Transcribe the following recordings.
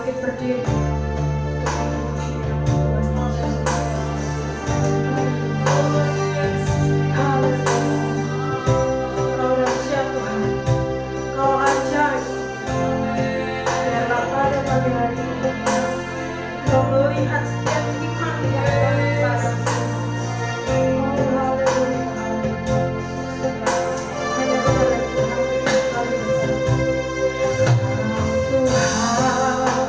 bangkit berdiri untuk memuji Tuhan. Haleluya. Kau dahsyat Tuhan, Kau ajaib. Biarlah pada pagi hari ini Kau melihat setiap iman yang kami padamu. Oh haleluya. Hanya kepada Tuhan kami berserah. Tuhan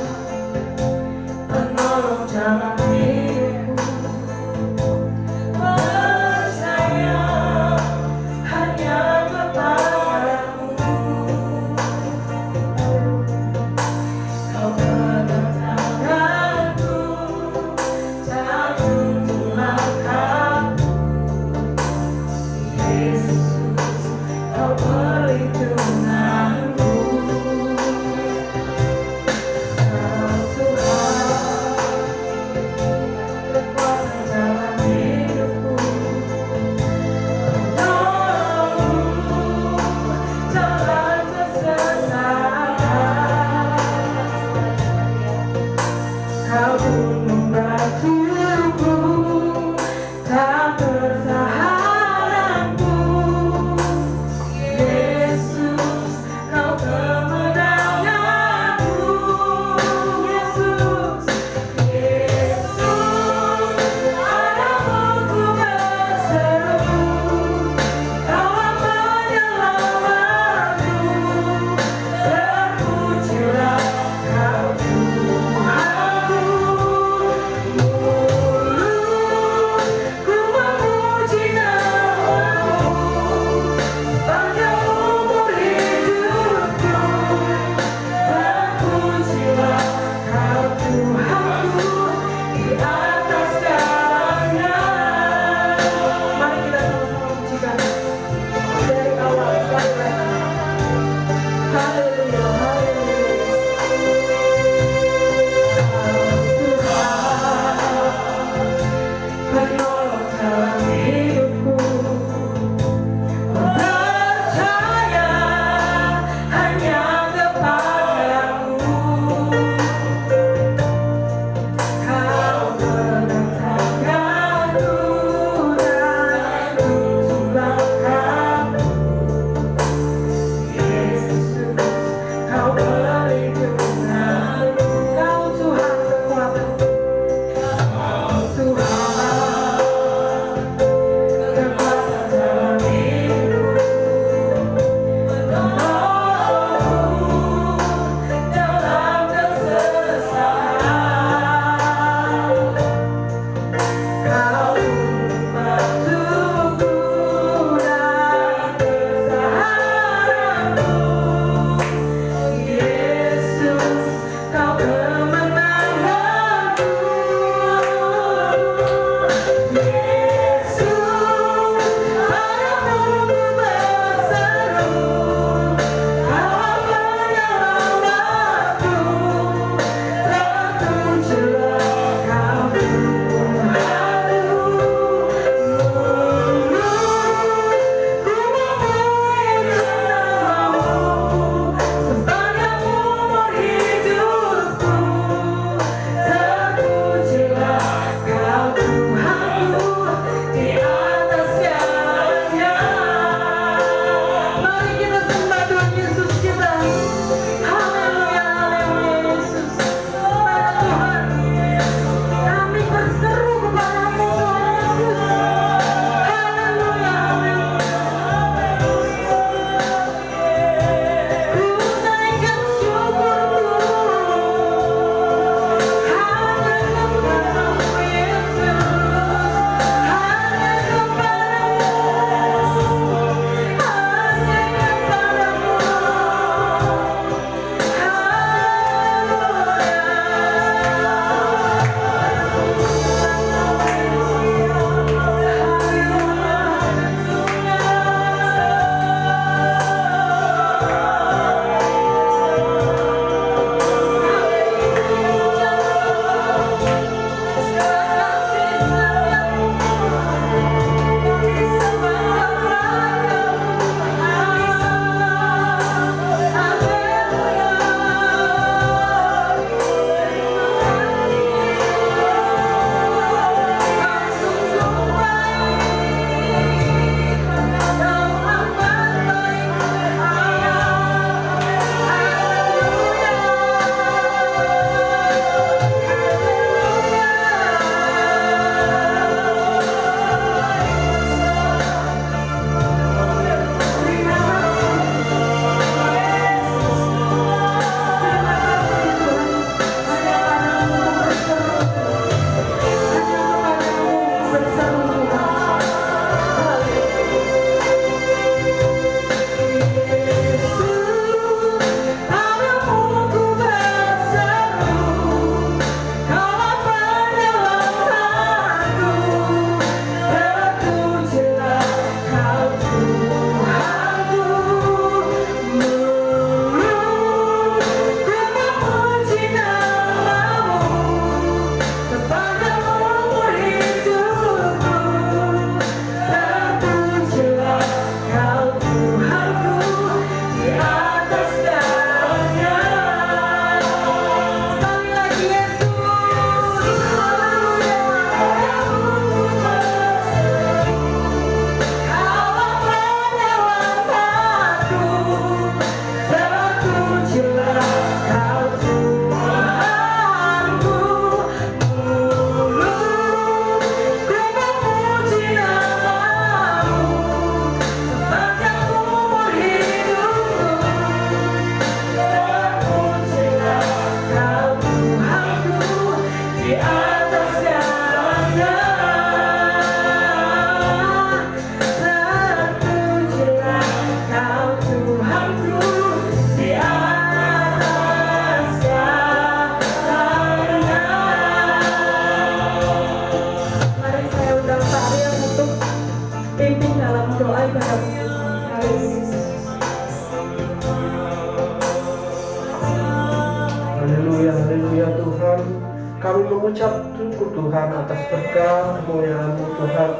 Kami mengucap syukur Tuhan atas berkat kemuliaan-Mu Tuhan.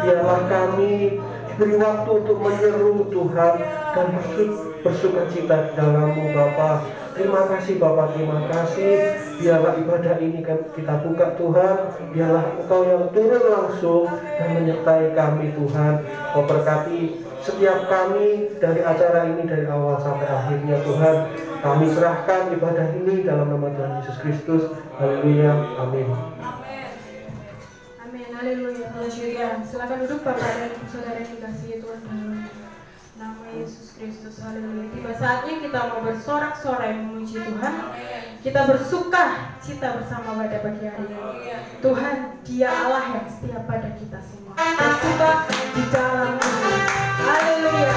Biarlah kami beri waktu untuk menyeru Tuhan dan bersukacita di dalam-Mu Bapa. Terima kasih Bapa, terima kasih. Biarlah ibadah ini kita buka Tuhan. Biarlah Engkau yang turun langsung dan menyertai kami Tuhan. Kau berkati setiap kami dari acara ini dari awal sampai akhirnya Tuhan. Kami serahkan ibadah ini dalam nama Tuhan Yesus Kristus. Haleluya. Amin. Amin. Haleluya. Haleluya. Silakan duduk Bapak dan Saudara yang dikasihi Tuhan dalam nama Yesus Kristus. Haleluya. Tiba saatnya kita mau bersorak-sorai memuji Tuhan. Kita bersuka cita bersama pada pagi hari ini. Tuhan, Dia Allah yang setia pada kita semua. Bersuka di dalam Tuhan. Haleluya.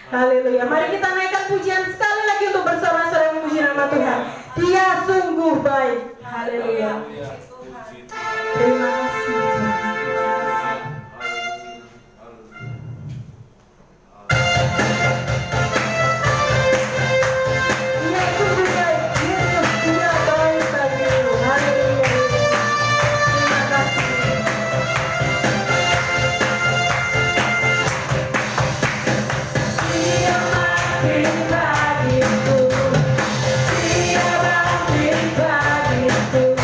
Haleluya. Mari kita naikkan pujian sekali lagi untuk bersorak-sorai memuji nama Tuhan. Dia sungguh baik. Haleluya. Terima kasih Tuhan. Dia sungguh baik. Yesus, Dia baik bagimu. Haleluya. Terima kasih. Dia makin bagiku. Dia makin bagiku.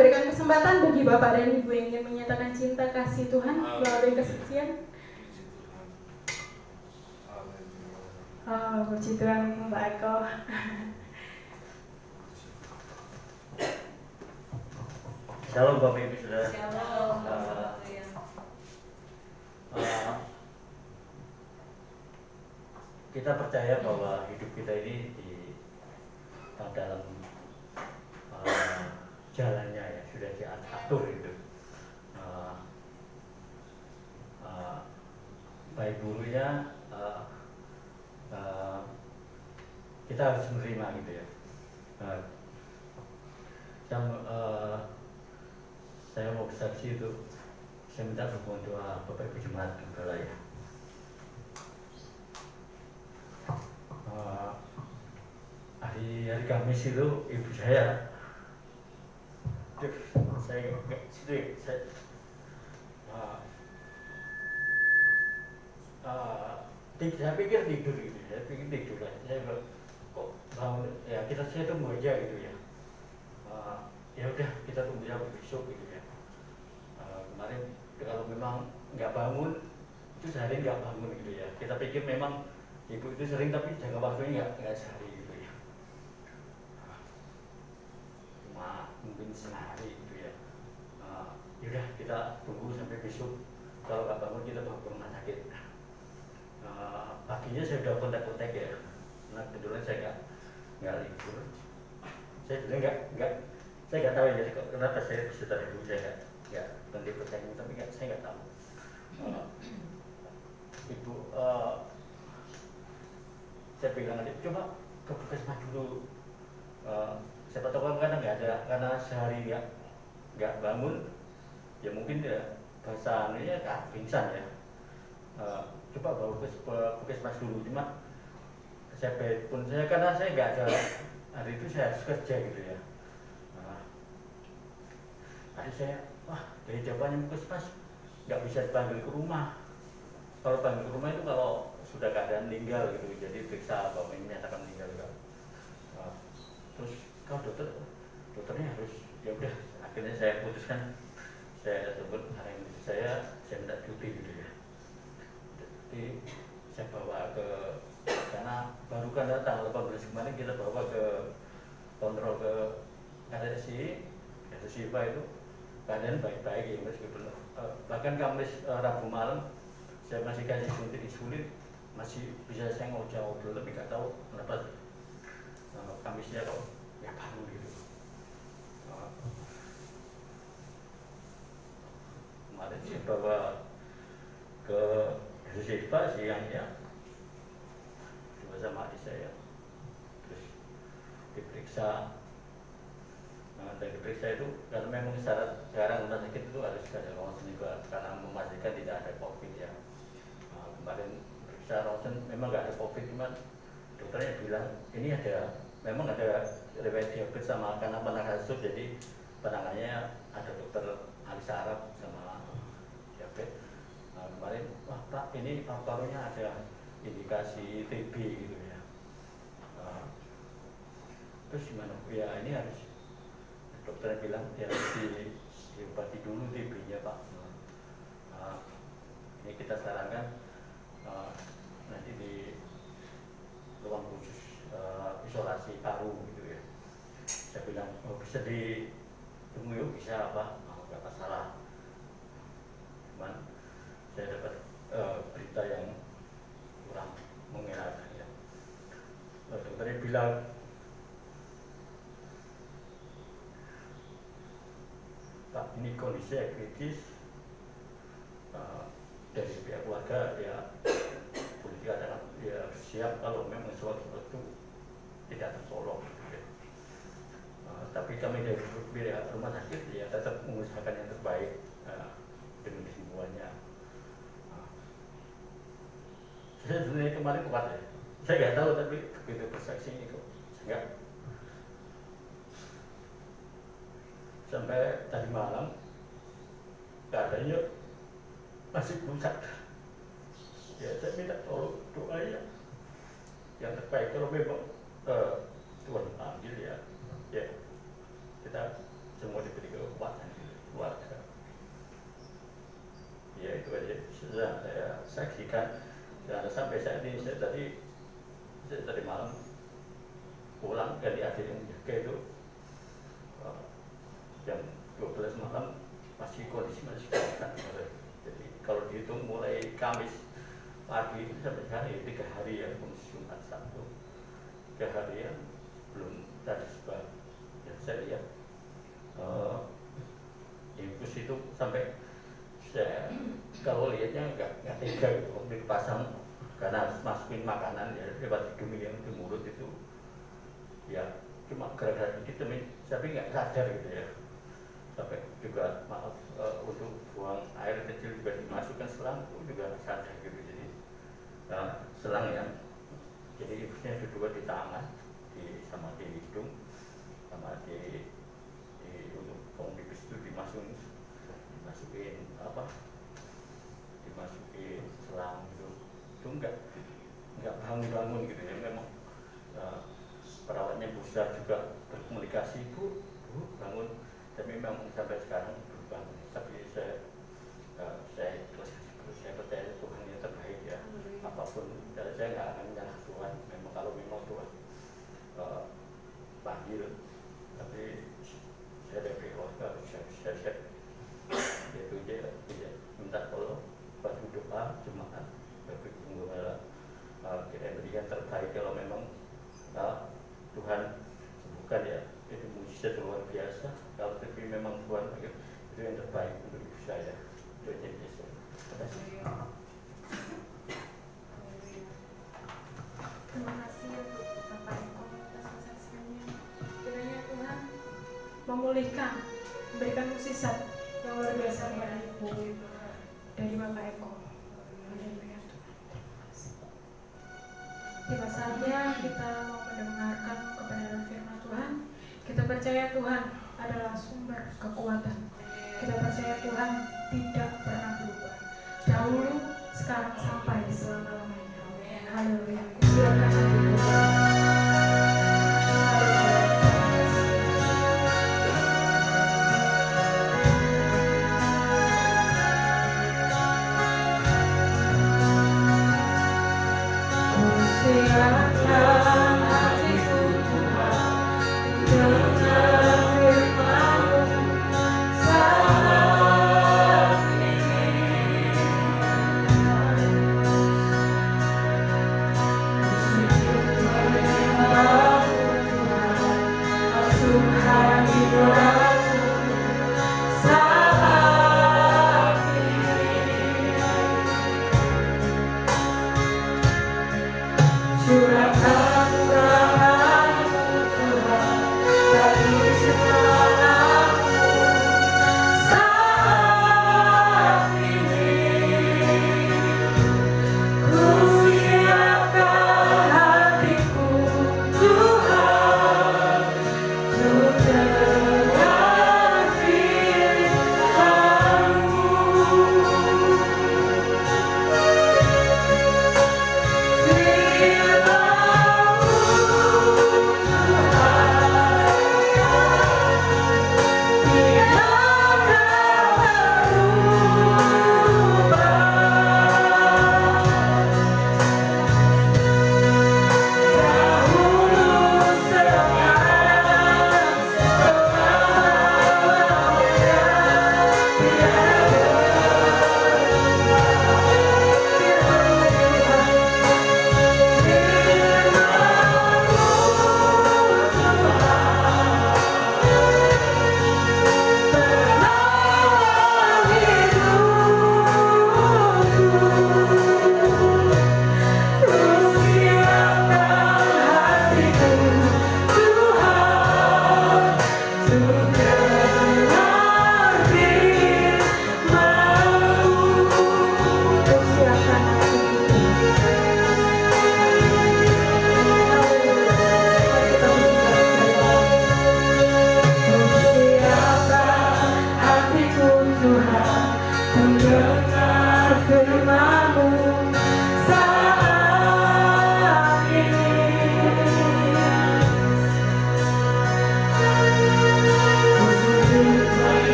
memberikan kesempatan bagi Bapak dan Ibu yang ingin menyatakan cinta kasih Tuhan melalui kesaksian. Oh, puji Tuhan Mbak Eko. Shalom Bapak Ibu Saudara. Kita percaya bahwa hidup kita ini di dalam jalannya ya sudah diatur itu. Baik buruknya kita harus menerima gitu ya. Saya mau bersaksi itu, saya minta dukungan doa Bapak Ibu Jemaat Gembala ya. Hari Kamis itu ibu saya saya pikir tidur gitu, saya bilang, kok bangun ya saya tunggu aja gitu ya. Ya udah kita tunggu ya besok gitu ya. Kemarin kalau memang nggak bangun itu sehari nggak bangun gitu ya. Kita pikir memang ibu itu sering tapi jangka waktunya nggak sehari gitu ya. Cuma mungkin sehari gitu ya. Yaudah kita tunggu sampai besok. Kalau nggak bangun kita bawa ke rumah sakit. Paginya saya udah kontak-kontak ya. Nah kebetulan saya nggak libur. Saya sebenarnya saya nggak tahu ya kenapa saya bisa tadi dulu saya nggak berhenti bertanya tapi saya nggak tahu. Ibu saya bilang aja coba ke puskesmas dulu. Siapa tahu karena nggak ada, karena sehari nggak bangun ya mungkin ya bahasannya pingsan ya. Coba bawa ke puskesmas dulu, cuma saya pun saya karena saya nggak ada hari itu saya harus kerja gitu ya. Adik saya, wah dari jawabannya puskesmas nggak bisa dipanggil ke rumah. Kalau panggil ke rumah itu kalau sudah keadaan meninggal gitu, jadi periksa bahwa ini menyatakan meninggal kan. Terus kalau dokternya harus ya udah, akhirnya saya putuskan saya sebut hari ini saya minta cuti gitu ya. Jadi saya bawa ke karena baru kan tanggal 18 kemarin kita bawa ke kontrol ke RSI itu keadaan baik-baik ya meskipun bahkan Kamis Rabu malam saya masih kasih suntik insulin, masih bisa saya ngobrol tapi nggak tahu kenapa Kamisnya kok nggak bangun gitu. Kemarin saya bawa ke Sipa siangnya sama adik saya, terus diperiksa. Dari diperiksa itu karena memang syarat sekarang rumah sakit itu harus ada ronsen juga karena memastikan tidak ada COVID ya. Kemarin periksa ronsen memang nggak ada COVID, cuman dokternya bilang ini memang ada riwayat diabetes sama karena pernah kasus, jadi penanganannya ada dokter ahli saraf sama diabetes. Kemarin wah Pak ini paru-parunya ada indikasi TB gitu ya. Terus gimana? Ya ini harus dokternya bilang ya harus diobati dulu TB-nya Pak. Ini kita sarankan nanti di ruang khusus isolasi paru gitu ya. Saya bilang bisa ditunggu yuk, bisa apa? Nggak masalah. Cuman saya dapat berita yang kurang mengenakan ya. Dokternya bilang Pak ini kondisi kritis, dari pihak keluarga ya boleh dikatakan ya siap kalau memang sewaktu-waktu tidak tertolong gitu ya. Tapi kami dari pihak rumah sakit ya tetap mengusahakan yang terbaik demi kesembuhannya. Saya sebenarnya kemarin kuat ya, saya nggak tahu tapi begitu bersaksi itu saya sampai tadi malam keadaannya masih belum sadar. Ya saya minta tolong doa ya yang terbaik kalau memang Tuhan panggil ya kita semua diberi perhatikan. Dan sampai saat ini saya tadi malam pulang dari adik yang jaga itu jam 12 malam masih kondisi masih kuat. Jadi kalau dihitung mulai Kamis pagi itu sampai hari 3 hari ya, Jumat Sabtu 3 hari ya belum ada sebab yang saya lihat infus itu sampai saya kalau lihatnya nggak tega gitu, dipasang karena masukin makanan ya lewat hidung yang di mulut itu ya cuma gara-gara dikit tapi nggak sadar gitu ya. Sampai juga maaf untuk buang air kecil juga dimasukkan selang itu juga sadar gitu. Jadi selang ya, jadi infusnya kedua di tangan, sama di hidung, sama di untuk komunitas itu dimasukin selang gitu. Itu nggak bangun gitu ya. Memang perawatnya berusaha juga berkomunikasi, bu bangun, tapi memang sampai sekarang belum bangun. Tapi saya percaya Tuhan yang terbaik ya. Apapun saya nggak akan menyalahkan Tuhan. Kalau memang Tuhan panggil, tapi saya dari keluarga saya itu dia minta tolong bantu doa jemaat, tapi kita berikan terbaik. Kalau memang Tuhan sembuhkan ya, itu mujizat luar biasa. Kalau tapi memang Tuhan itu yang terbaik untuk saya. Itu aja Yesus. Terima kasih. Terima kasih untuk Bapak Eko atas kesaksiannya. Kiranya Tuhan memulihkan, memberikan mukjizat yang luar biasa kepada Ibu dari Bapak Eko. Tiba saatnya kita mau mendengarkan kebenaran firman Tuhan. Kita percaya Tuhan adalah sumber kekuatan. Kita percaya Tuhan tidak pernah berubah. Dahulu, sekarang, sampai selama-lamanya. Haleluya. Silakan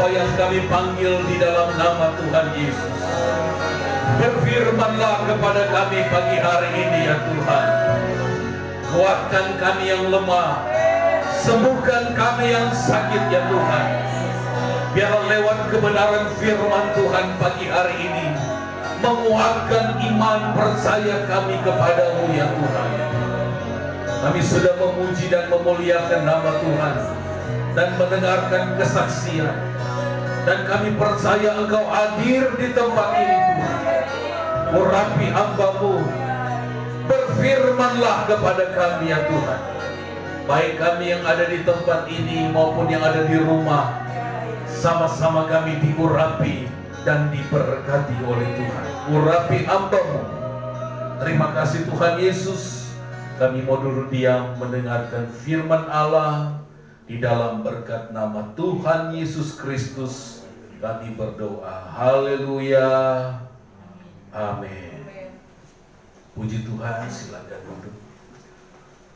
Bapa yang kami panggil di dalam nama Tuhan Yesus. Berfirmanlah kepada kami pagi hari ini ya Tuhan. Kuatkan kami yang lemah, sembuhkan kami yang sakit ya Tuhan. Biar lewat kebenaran firman Tuhan pagi hari ini menguatkan iman percaya kami kepadamu ya Tuhan. Kami sudah memuji dan memuliakan nama Tuhan dan mendengarkan kesaksian, dan kami percaya Engkau hadir di tempat ini Tuhan. Urapi hamba-Mu, berfirmanlah kepada kami ya Tuhan, baik kami yang ada di tempat ini maupun yang ada di rumah, sama-sama kami diurapi dan diberkati oleh Tuhan. Urapi hamba-Mu. Terima kasih Tuhan Yesus. Kami mau dulu diam mendengarkan firman Allah. Di dalam berkat nama Tuhan Yesus Kristus kami berdoa. Haleluya. Amin. Puji Tuhan, silakan duduk.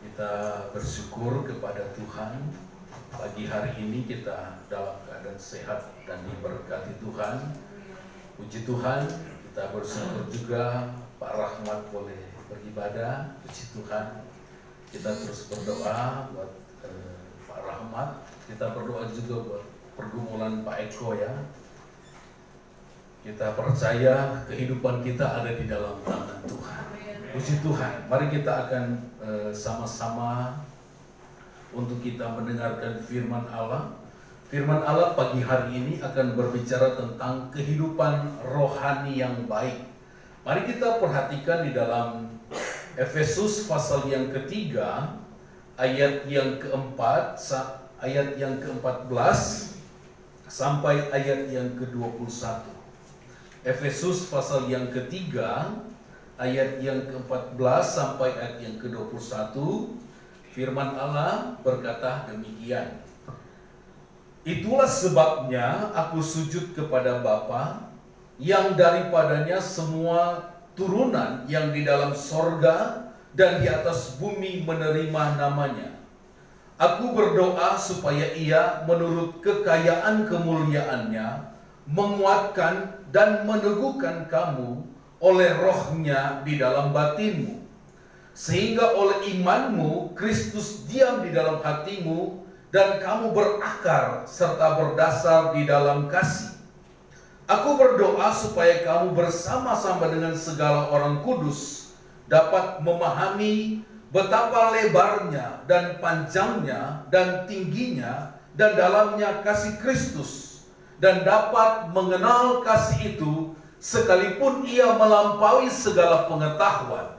Kita bersyukur kepada Tuhan. Pagi hari ini kita dalam keadaan sehat dan diberkati Tuhan. Puji Tuhan, kita bersyukur juga Pak Rahmat boleh beribadah. Puji Tuhan, kita terus berdoa buat Pak Rahmat. Kita berdoa juga buat pergumulan Pak Eko ya. Kita percaya kehidupan kita ada di dalam tangan Tuhan. Puji Tuhan, mari kita akan sama-sama untuk kita mendengarkan firman Allah. Firman Allah pagi hari ini akan berbicara tentang kehidupan rohani yang baik. Mari kita perhatikan di dalam Efesus pasal yang ketiga, ayat yang keempat, ayat yang ke-14 sampai ayat yang ke-21. Efesus pasal yang ketiga, ayat yang ke-14 sampai ayat yang ke-21. Firman Allah berkata demikian. Itulah sebabnya aku sujud kepada Bapa, yang daripadanya semua turunan yang di dalam sorga dan di atas bumi menerima namanya. Aku berdoa supaya Ia menurut kekayaan kemuliaannya menguatkan dan meneguhkan kamu oleh rohnya di dalam batinmu, sehingga oleh imanmu Kristus diam di dalam hatimu dan kamu berakar serta berdasar di dalam kasih. Aku berdoa supaya kamu bersama-sama dengan segala orang kudus dapat memahami betapa lebarnya dan panjangnya dan tingginya dan dalamnya kasih Kristus, dan dapat mengenal kasih itu sekalipun ia melampaui segala pengetahuan.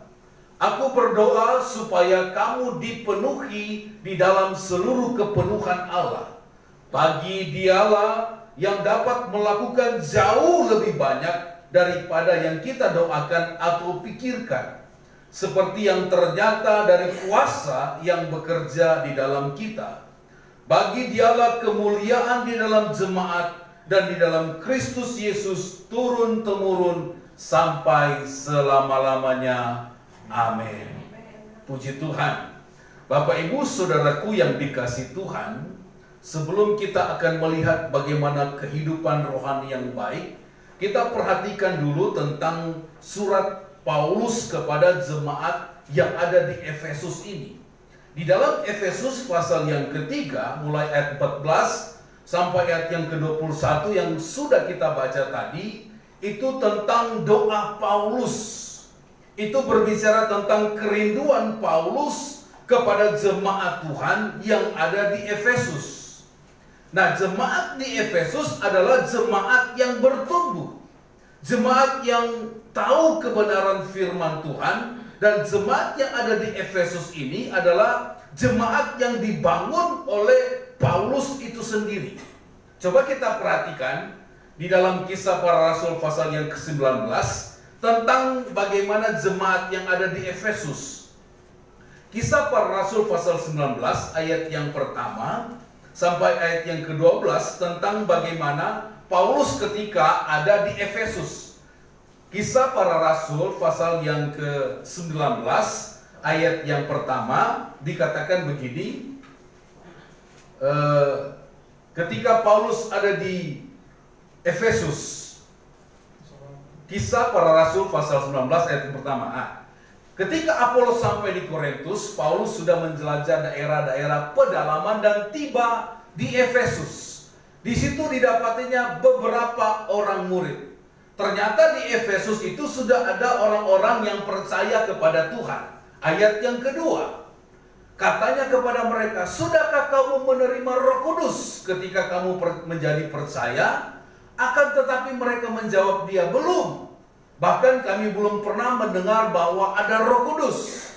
Aku berdoa supaya kamu dipenuhi di dalam seluruh kepenuhan Allah. Bagi Dialah yang dapat melakukan jauh lebih banyak daripada yang kita doakan atau pikirkan, seperti yang ternyata dari kuasa yang bekerja di dalam kita. Bagi Dialah kemuliaan di dalam jemaat dan di dalam Kristus Yesus turun-temurun sampai selama-lamanya. Amin. Puji Tuhan. Bapak Ibu Saudaraku yang dikasihi Tuhan, sebelum kita akan melihat bagaimana kehidupan rohani yang baik, kita perhatikan dulu tentang surat Paulus kepada jemaat yang ada di Efesus ini. Di dalam Efesus pasal yang ketiga, mulai ayat 14 sampai ayat yang ke-21 yang sudah kita baca tadi, itu tentang doa Paulus. Itu berbicara tentang kerinduan Paulus kepada jemaat Tuhan yang ada di Efesus. Nah, jemaat di Efesus adalah jemaat yang bertumbuh, jemaat yang tahu kebenaran firman Tuhan, dan jemaat yang ada di Efesus ini adalah jemaat yang dibangun oleh Paulus itu sendiri. Coba kita perhatikan di dalam Kisah Para Rasul pasal yang ke-19 tentang bagaimana jemaat yang ada di Efesus. Kisah Para Rasul pasal 19 ayat yang pertama sampai ayat yang ke-12 tentang bagaimana Paulus ketika ada di Efesus. Kisah Para Rasul pasal yang ke-19 ayat yang pertama dikatakan begini. Ketika Paulus ada di Efesus. Kisah Para Rasul pasal 19 ayat yang pertama. Ketika Apolos sampai di Korintus, Paulus sudah menjelajah daerah-daerah pedalaman dan tiba di Efesus. Di situ didapatinya beberapa orang murid. Ternyata di Efesus itu sudah ada orang-orang yang percaya kepada Tuhan. Ayat yang kedua, katanya kepada mereka, "Sudahkah kamu menerima Roh Kudus ketika kamu menjadi percaya?" Akan tetapi mereka menjawab dia, "Belum. Bahkan kami belum pernah mendengar bahwa ada Roh Kudus."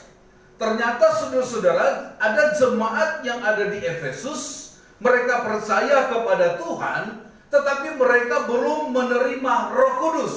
Ternyata saudara-saudara, ada jemaat yang ada di Efesus, mereka percaya kepada Tuhan, tetapi mereka belum menerima Roh Kudus.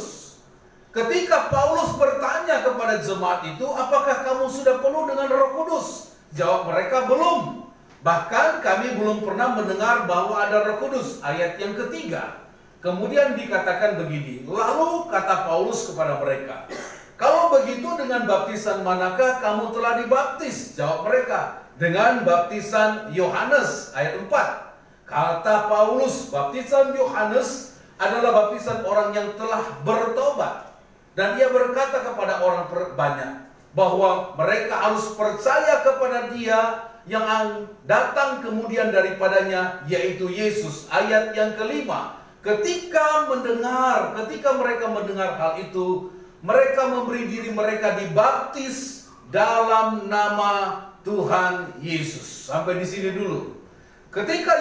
Ketika Paulus bertanya kepada jemaat itu, "Apakah kamu sudah penuh dengan Roh Kudus?" Jawab mereka, "Belum. Bahkan kami belum pernah mendengar bahwa ada Roh Kudus." Ayat yang ketiga. Kemudian dikatakan begini, lalu kata Paulus kepada mereka, "Kalau begitu dengan baptisan manakah kamu telah dibaptis?" Jawab mereka, "Dengan baptisan Yohanes." Ayat 4. Kata Paulus, baptisan Yohanes adalah baptisan orang yang telah bertobat. Dan ia berkata kepada orang banyak bahwa mereka harus percaya kepada dia yang datang kemudian daripadanya, yaitu Yesus. Ayat yang kelima. Ketika mereka mendengar hal itu, mereka memberi diri mereka dibaptis dalam nama Tuhan Yesus. Sampai di sini dulu. Ketika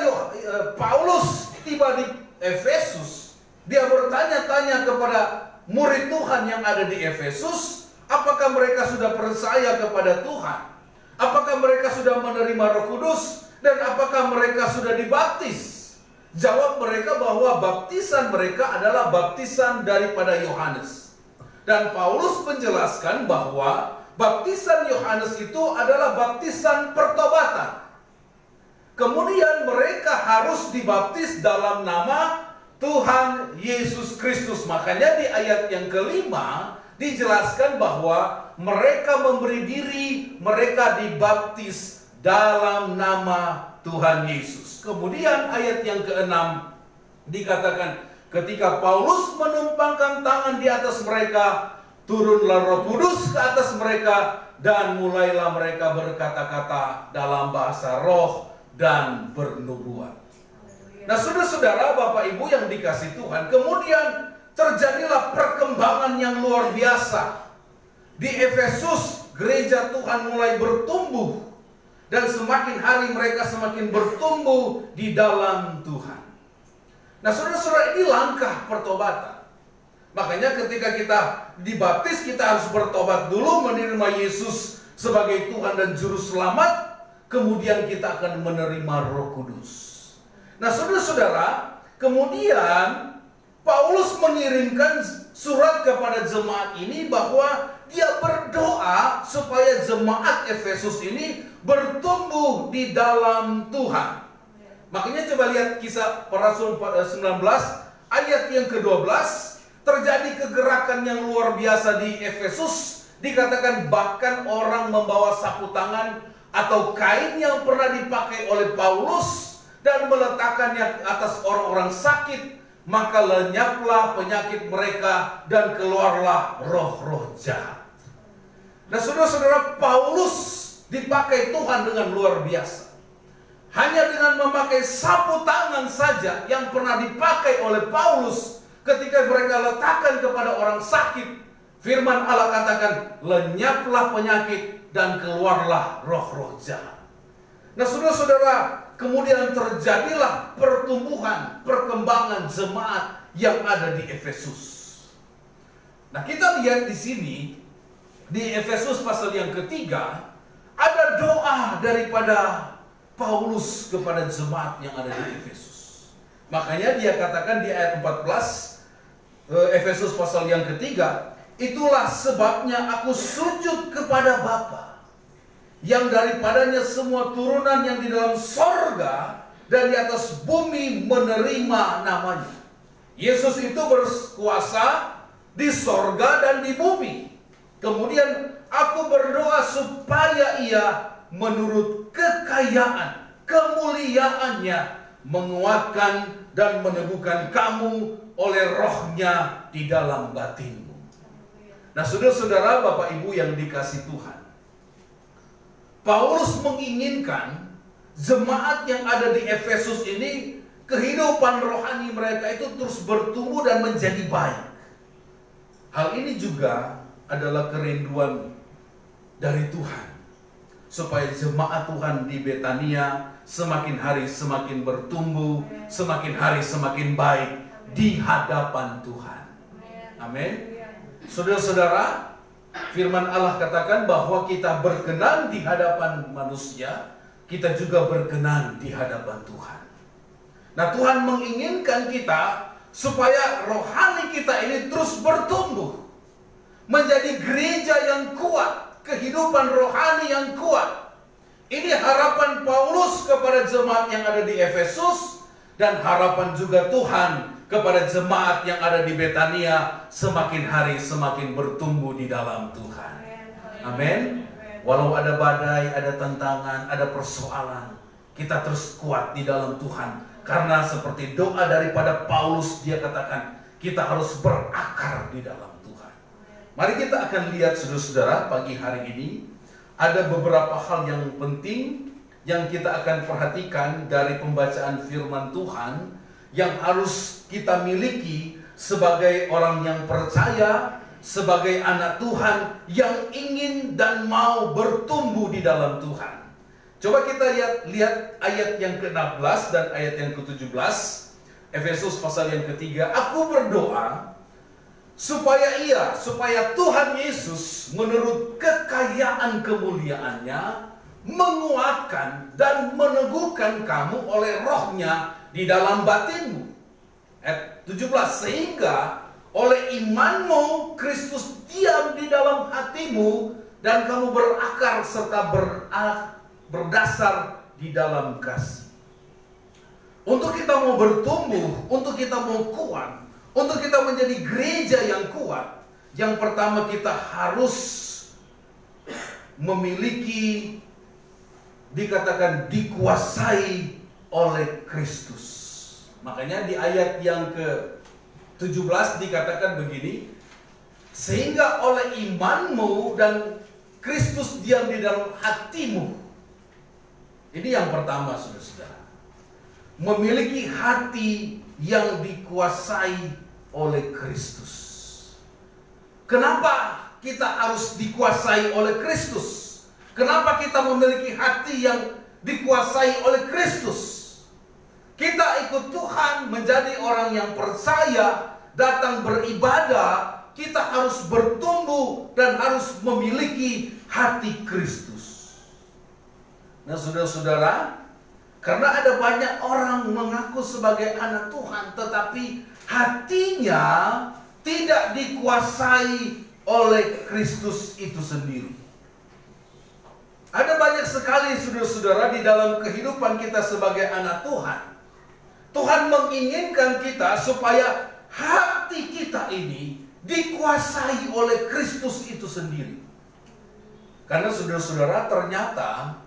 Paulus tiba di Efesus, dia bertanya-tanya kepada murid Tuhan yang ada di Efesus, apakah mereka sudah percaya kepada Tuhan? Apakah mereka sudah menerima Roh Kudus? Dan apakah mereka sudah dibaptis? Jawab mereka bahwa baptisan mereka adalah baptisan daripada Yohanes. Dan Paulus menjelaskan bahwa baptisan Yohanes itu adalah baptisan pertobatan. Kemudian mereka harus dibaptis dalam nama Tuhan Yesus Kristus. Makanya di ayat yang kelima dijelaskan bahwa mereka memberi diri, mereka dibaptis dalam nama Tuhan Yesus. Kemudian ayat yang keenam dikatakan, ketika Paulus menumpangkan tangan di atas mereka, turunlah Roh Kudus ke atas mereka, dan mulailah mereka berkata-kata dalam bahasa roh dan bernubuat. Nah, saudara-saudara, Bapak Ibu yang dikasihi Tuhan, kemudian terjadilah perkembangan yang luar biasa. Di Efesus, gereja Tuhan mulai bertumbuh. Dan semakin hari mereka semakin bertumbuh di dalam Tuhan. Nah, saudara-saudara, ini langkah pertobatan. Makanya ketika kita dibaptis, kita harus bertobat dulu, menerima Yesus sebagai Tuhan dan Juru Selamat. Kemudian kita akan menerima Roh Kudus. Nah, saudara-saudara, kemudian Paulus mengirimkan surat kepada jemaat ini bahwa dia berdoa supaya jemaat Efesus ini bertumbuh di dalam Tuhan. Makanya coba lihat kisah Para Rasul 19 ayat yang ke-12. Terjadi kegerakan yang luar biasa di Efesus. Dikatakan bahkan orang membawa sapu tangan atau kain yang pernah dipakai oleh Paulus dan meletakkannya atas orang-orang sakit. Maka lenyaplah penyakit mereka dan keluarlah roh-roh jahat. Nah, saudara-saudara, Paulus dipakai Tuhan dengan luar biasa. Hanya dengan memakai sapu tangan saja yang pernah dipakai oleh Paulus ketika mereka letakkan kepada orang sakit, firman Allah katakan, lenyaplah penyakit dan keluarlah roh-roh jahat. Nah, saudara-saudara, kemudian terjadilah pertumbuhan, perkembangan jemaat yang ada di Efesus. Nah, kita lihat di sini di Efesus pasal yang ketiga, ada doa daripada Paulus kepada jemaat yang ada di Efesus. Makanya dia katakan di ayat 14 Efesus pasal yang ketiga, itulah sebabnya aku sujud kepada Bapa, yang daripadanya semua turunan yang di dalam sorga dan di atas bumi menerima namanya. Yesus itu berkuasa di sorga dan di bumi. Kemudian aku berdoa supaya ia menurut kekayaan, kemuliaannya menguatkan dan meneguhkan kamu oleh rohnya di dalam batinmu. Nah, saudara-saudara, Bapak Ibu yang dikasih Tuhan, Paulus menginginkan jemaat yang ada di Efesus ini, kehidupan rohani mereka itu terus bertumbuh dan menjadi baik. Hal ini juga adalah kerinduan dari Tuhan, supaya jemaat Tuhan di Betania semakin hari semakin bertumbuh, semakin hari semakin baik di hadapan Tuhan. Amin. Saudara-saudara, firman Allah katakan bahwa kita berkenan di hadapan manusia, kita juga berkenan di hadapan Tuhan. Nah, Tuhan menginginkan kita supaya rohani kita ini terus bertumbuh, menjadi gereja yang kuat, kehidupan rohani yang kuat. Ini harapan Paulus kepada jemaat yang ada di Efesus, dan harapan juga Tuhan kepada jemaat yang ada di Betania, semakin hari semakin bertumbuh di dalam Tuhan. Amin. Walau ada badai, ada tantangan, ada persoalan, kita terus kuat di dalam Tuhan. Karena seperti doa daripada Paulus, dia katakan kita harus berakar di dalam Tuhan. Mari kita akan lihat, saudara-saudara, pagi hari ini ada beberapa hal yang penting yang kita akan perhatikan dari pembacaan firman Tuhan, yang harus kita miliki sebagai orang yang percaya, sebagai anak Tuhan yang ingin dan mau bertumbuh di dalam Tuhan. Coba kita lihat ayat yang ke-16 dan ayat yang ke-17. Efesus pasal yang ketiga. Aku berdoa supaya Tuhan Yesus menurut kekayaan kemuliaannya menguatkan dan meneguhkan kamu oleh rohnya di dalam batinmu. Ayat 17. Sehingga oleh imanmu Kristus diam di dalam hatimu, dan kamu berakar serta berdasar di dalam kasih. Untuk kita mau bertumbuh, untuk kita mau kuat, untuk kita menjadi gereja yang kuat, yang pertama kita harus memiliki, dikatakan dikuasai oleh Kristus. Makanya di ayat yang ke-17 dikatakan begini, sehingga oleh imanmu dan Kristus diam di dalam hatimu. Ini yang pertama, saudara-saudara. Memiliki hati yang dikuasai oleh Kristus. Kenapa kita harus dikuasai oleh Kristus? Kenapa kita memiliki hati yang dikuasai oleh Kristus? Kita ikut Tuhan, menjadi orang yang percaya, datang beribadah, kita harus bertumbuh dan harus memiliki hati Kristus. Nah, saudara-saudara, karena ada banyak orang mengaku sebagai anak Tuhan, tetapi hatinya tidak dikuasai oleh Kristus itu sendiri. Ada banyak sekali, saudara-saudara, di dalam kehidupan kita sebagai anak Tuhan. Tuhan menginginkan kita supaya hati kita ini dikuasai oleh Kristus itu sendiri. Karena saudara-saudara, ternyata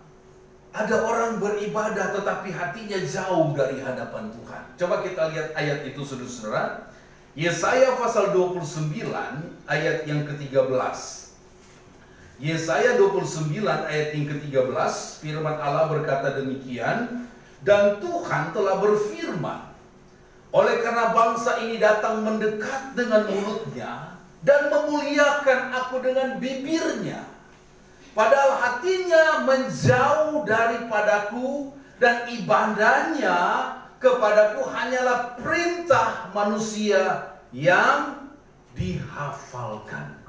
ada orang beribadah tetapi hatinya jauh dari hadapan Tuhan. Coba kita lihat ayat itu, saudara-saudara. Yesaya pasal 29 ayat yang ke-13. Yesaya 29 ayat yang ke-13, firman Allah berkata demikian, dan Tuhan telah berfirman, oleh karena bangsa ini datang mendekat dengan mulutnya dan memuliakan aku dengan bibirnya, padahal hatinya menjauh daripadaku, dan ibadahnya kepadaku hanyalah perintah manusia yang dihafalkan.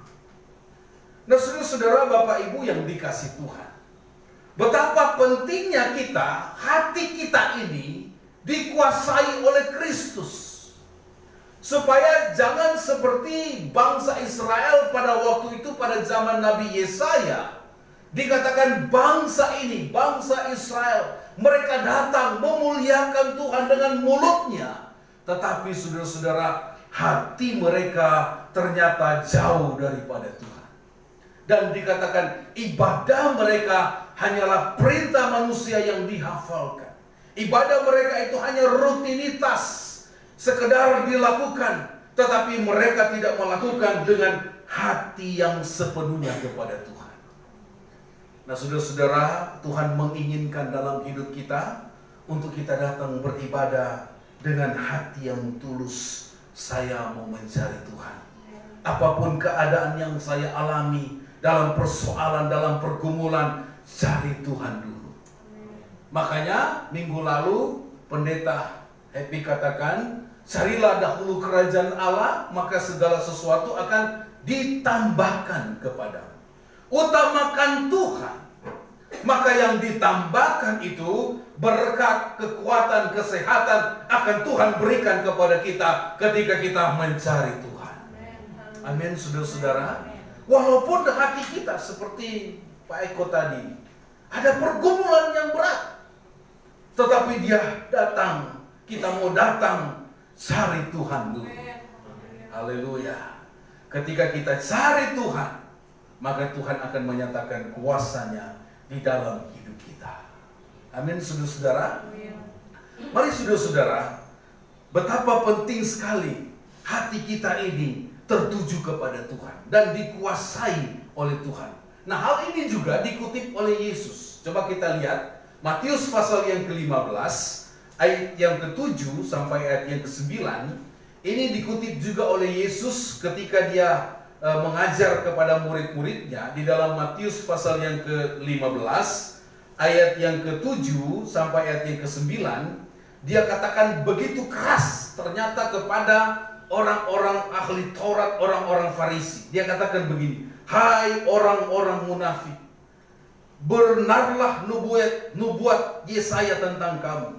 Nah, saudara-saudara, Bapak Ibu yang dikasih Tuhan, betapa pentingnya kita, hati kita ini dikuasai oleh Kristus. Supaya jangan seperti bangsa Israel pada waktu itu, pada zaman Nabi Yesaya. Dikatakan bangsa ini, bangsa Israel, mereka datang memuliakan Tuhan dengan mulutnya, tetapi saudara-saudara, hati mereka ternyata jauh daripada Tuhan. Dan dikatakan ibadah mereka hanyalah perintah manusia yang dihafalkan. Ibadah mereka itu hanya rutinitas, sekedar dilakukan, tetapi mereka tidak melakukan dengan hati yang sepenuhnya kepada Tuhan. Nah, saudara-saudara, Tuhan menginginkan dalam hidup kita untuk kita datang beribadah dengan hati yang tulus. Saya mau mencari Tuhan. Apapun keadaan yang saya alami, dalam persoalan, dalam pergumulan, cari Tuhan dulu. Makanya minggu lalu pendeta Happy katakan, carilah dahulu kerajaan Allah, maka segala sesuatu akan ditambahkan kepadamu. Utamakan Tuhan, maka yang ditambahkan itu berkat, kekuatan, kesehatan akan Tuhan berikan kepada kita ketika kita mencari Tuhan. Amin, saudara-saudara. Walaupun hati kita seperti Pak Eko tadi, ada pergumulan yang berat, tetapi dia datang, kita mau datang, cari Tuhan dulu. Haleluya. Ketika kita cari Tuhan, maka Tuhan akan menyatakan kuasa-Nya di dalam hidup kita. Amin, saudara-saudara. Mari saudara-saudara, betapa penting sekali hati kita ini tertuju kepada Tuhan dan dikuasai oleh Tuhan. Nah, hal ini juga dikutip oleh Yesus. Coba kita lihat Matius pasal yang ke-15 ayat yang ke-7 sampai ayat yang ke-9. Ini dikutip juga oleh Yesus ketika dia mengajar kepada murid-muridnya di dalam Matius pasal yang ke-15 ayat yang ke-7 sampai ayat yang ke-9. Dia katakan begitu keras ternyata kepada orang-orang ahli Taurat, orang-orang Farisi. Dia katakan begini, hai orang-orang munafik, benarlah nubuat Yesaya tentang kamu.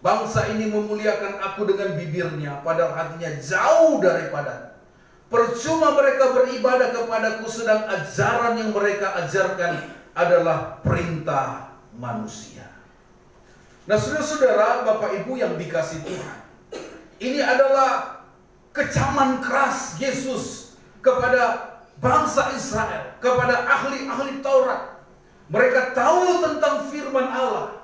Bangsa ini memuliakan aku dengan bibirnya, padahal hatinya jauh daripada. Percuma mereka beribadah kepadaku, sedang ajaran yang mereka ajarkan adalah perintah manusia. Nah, saudara-saudara, Bapak Ibu yang dikasihi Tuhan, ini adalah kecaman keras Yesus kepada bangsa Israel, kepada ahli-ahli Taurat. Mereka tahu tentang firman Allah,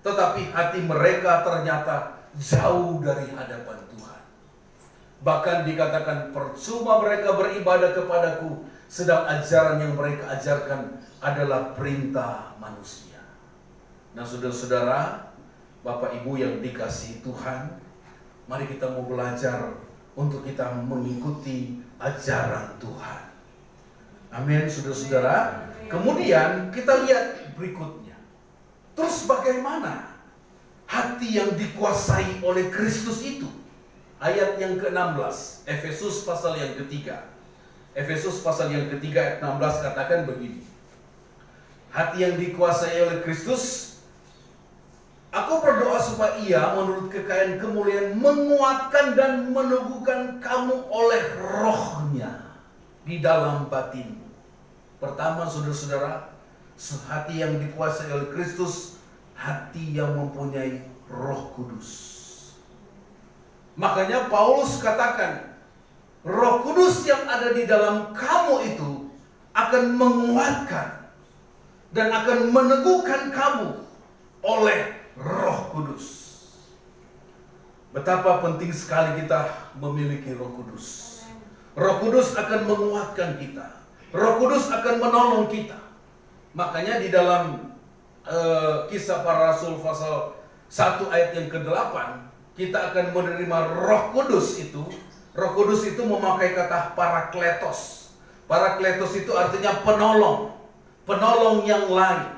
tetapi hati mereka ternyata jauh dari hadapan Tuhan. Bahkan dikatakan percuma mereka beribadah kepadaku, sedang ajaran yang mereka ajarkan adalah perintah manusia. Nah, saudara-saudara, Bapak Ibu yang dikasihi Tuhan, mari kita mau belajar untuk kita mengikuti ajaran Tuhan. Amin, saudara-saudara. Kemudian kita lihat berikutnya. Terus bagaimana hati yang dikuasai oleh Kristus itu? Ayat yang ke-16, Efesus pasal yang ketiga. Efesus pasal yang ketiga ayat 16 katakan begini. Hati yang dikuasai oleh Kristus, aku berdoa supaya Ia menurut kekayaan kemuliaan menguatkan dan meneguhkan kamu oleh Roh-Nya di dalam batinmu. Pertama, saudara-saudara, hati yang dikuasai oleh Kristus, hati yang mempunyai Roh Kudus. Makanya Paulus katakan, Roh Kudus yang ada di dalam kamu itu akan menguatkan dan akan meneguhkan kamu oleh Roh Kudus. Betapa penting sekali kita memiliki Roh Kudus. Roh Kudus akan menguatkan kita. Roh Kudus akan menolong kita. Makanya di dalam Kisah Para Rasul pasal 1 ayat yang ke-8, kita akan menerima Roh Kudus itu. Roh Kudus itu memakai kata parakletos. Parakletos itu artinya penolong. Penolong yang lain,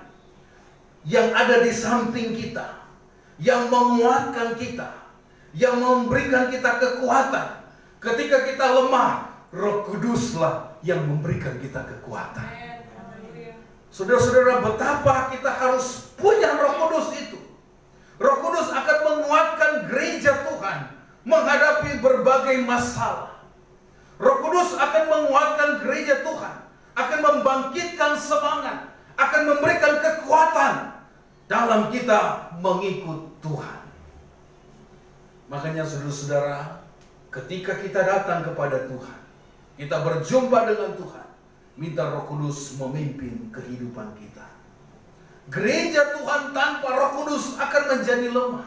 yang ada di samping kita, yang menguatkan kita, yang memberikan kita kekuatan. Ketika kita lemah, Roh Kuduslah yang memberikan kita kekuatan. Saudara-saudara, betapa kita harus punya Roh Kudus itu. Roh Kudus akan menguatkan gereja Tuhan menghadapi berbagai masalah. Roh Kudus akan menguatkan gereja Tuhan, akan membangkitkan semangat, akan memberikan kekuatan dalam kita mengikut Tuhan. Makanya saudara-saudara, ketika kita datang kepada Tuhan, kita berjumpa dengan Tuhan, minta Roh Kudus memimpin kehidupan kita. Gereja Tuhan tanpa Roh Kudus akan menjadi lemah.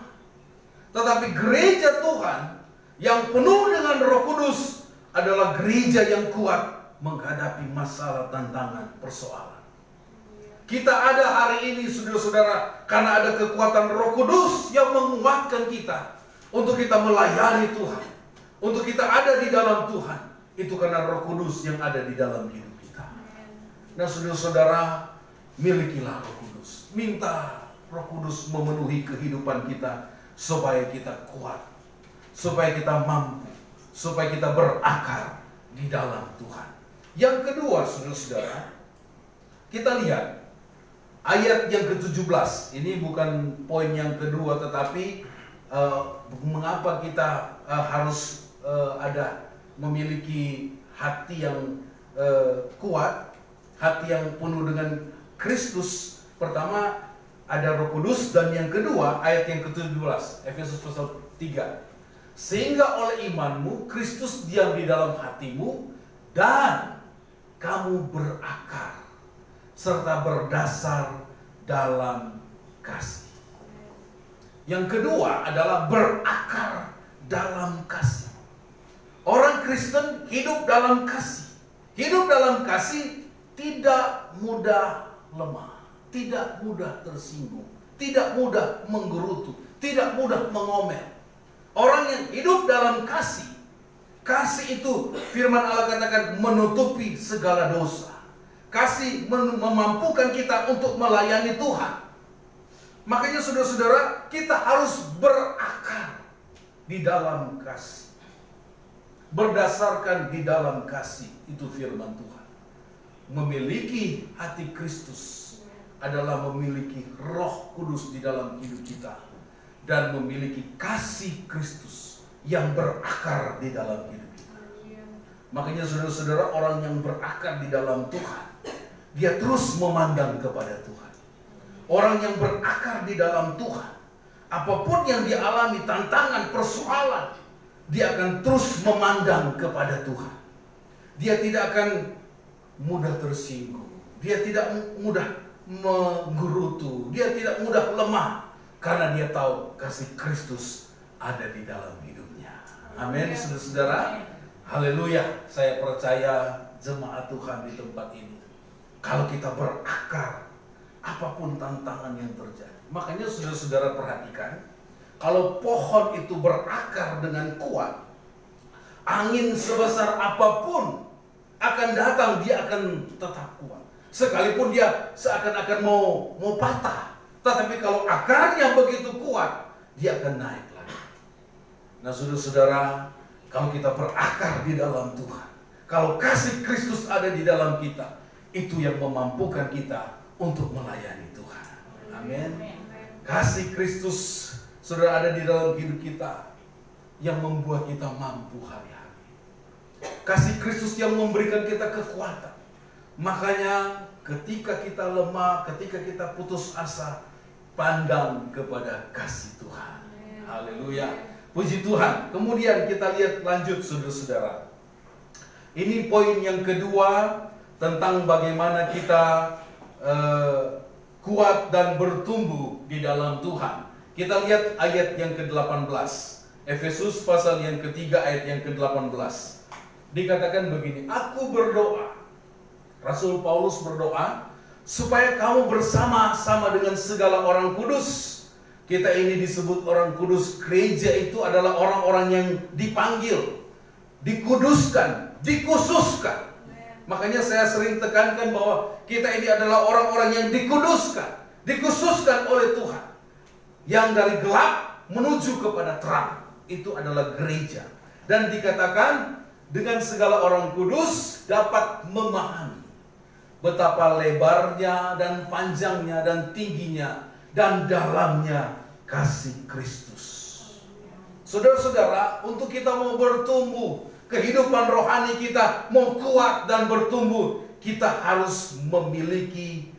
Tetapi gereja Tuhan yang penuh dengan Roh Kudus adalah gereja yang kuat menghadapi masalah, tantangan, persoalan. Kita ada hari ini, saudara-saudara, karena ada kekuatan Roh Kudus yang menguatkan kita untuk kita melayani Tuhan, untuk kita ada di dalam Tuhan. Itu karena Roh Kudus yang ada di dalam hidup kita. Nah, saudara-saudara, milikilah Roh Kudus. Minta Roh Kudus memenuhi kehidupan kita supaya kita kuat, supaya kita mampu, supaya kita berakar di dalam Tuhan. Yang kedua, saudara-saudara, kita lihat ayat yang ke-17. Ini bukan poin yang kedua, tetapi mengapa kita harus ada memiliki hati yang kuat, hati yang penuh dengan Kristus. Pertama, ada Roh Kudus, dan yang kedua ayat yang ke-17, Efesus pasal 3. Sehingga oleh imanmu Kristus diam di dalam hatimu dan kamu berakar serta berdasar dalam kasih. Yang kedua adalah berakar dalam kasih. Orang Kristen hidup dalam kasih. Hidup dalam kasih tidak mudah lemah, tidak mudah tersinggung, tidak mudah menggerutu, tidak mudah mengomel. Orang yang hidup dalam kasih, kasih itu firman Allah katakan menutupi segala dosa. Kasih memampukan kita untuk melayani Tuhan. Makanya saudara-saudara, kita harus berakar di dalam kasih. Berdasarkan di dalam kasih, itu firman Tuhan. Memiliki hati Kristus adalah memiliki Roh Kudus di dalam hidup kita dan memiliki kasih Kristus yang berakar di dalam hidup kita. Makanya saudara-saudara, orang yang berakar di dalam Tuhan, dia terus memandang kepada Tuhan. Orang yang berakar di dalam Tuhan, apapun yang dia alami, tantangan, persoalan, dia akan terus memandang kepada Tuhan. Dia tidak akan mudah tersinggung, dia tidak mudah menggerutu, dia tidak mudah lemah, karena dia tahu kasih Kristus ada di dalam hidupnya. Amin, saudara-saudara. Haleluya. Saya percaya jemaat Tuhan di tempat ini, kalau kita berakar, apapun tantangan yang terjadi. Makanya saudara-saudara perhatikan, kalau pohon itu berakar dengan kuat, angin sebesar apapun akan datang, dia akan tetap kuat. Sekalipun dia seakan-akan mau patah, tetapi kalau akarnya begitu kuat, dia akan naik lagi. Nah, saudara-saudara, kalau kita berakar di dalam Tuhan, kalau kasih Kristus ada di dalam kita, itu yang memampukan kita untuk melayani Tuhan. Amin. Kasih Kristus, saudara, ada di dalam hidup kita yang membuat kita mampu hari-hari. Kasih Kristus yang memberikan kita kekuatan. Makanya ketika kita lemah, ketika kita putus asa, pandang kepada kasih Tuhan. Haleluya. Puji Tuhan. Kemudian kita lihat lanjut, saudara-saudara. Ini poin yang kedua tentang bagaimana kita kuat dan bertumbuh di dalam Tuhan. Kita lihat ayat yang ke-18. Efesus pasal yang ketiga ayat yang ke-18. Dikatakan begini, aku berdoa. Rasul Paulus berdoa supaya kamu bersama-sama dengan segala orang kudus. Kita ini disebut orang kudus. Gereja itu adalah orang-orang yang dipanggil, dikuduskan, dikhususkan. Makanya saya sering tekankan bahwa kita ini adalah orang-orang yang dikuduskan, dikhususkan oleh Tuhan. Yang dari gelap menuju kepada terang. Itu adalah gereja. Dan dikatakan dengan segala orang kudus dapat memahami betapa lebarnya dan panjangnya dan tingginya dan dalamnya kasih Kristus. Saudara-saudara, untuk kita mau bertumbuh, kehidupan rohani kita mau kuat dan bertumbuh, kita harus memiliki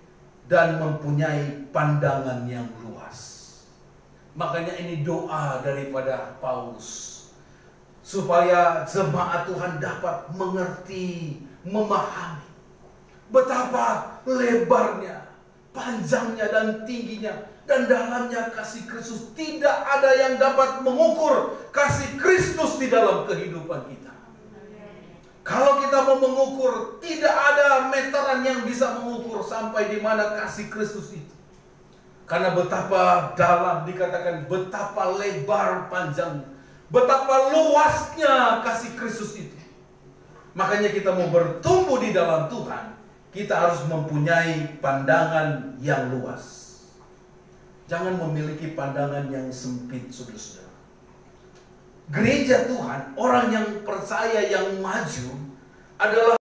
dan mempunyai pandangan yang luas. Makanya ini doa daripada Paulus, supaya jemaat Tuhan dapat mengerti, memahami betapa lebarnya, panjangnya dan tingginya dan dalamnya kasih Kristus. Tidak ada yang dapat mengukur kasih Kristus di dalam kehidupan kita. Kalau kita mau mengukur, tidak ada meteran yang bisa mengukur sampai di mana kasih Kristus itu. Karena betapa dalam, dikatakan betapa lebar panjang, betapa luasnya kasih Kristus itu. Makanya kita mau bertumbuh di dalam Tuhan, kita harus mempunyai pandangan yang luas. Jangan memiliki pandangan yang sempit, saudara-saudara. Gereja Tuhan, orang yang percaya yang maju adalah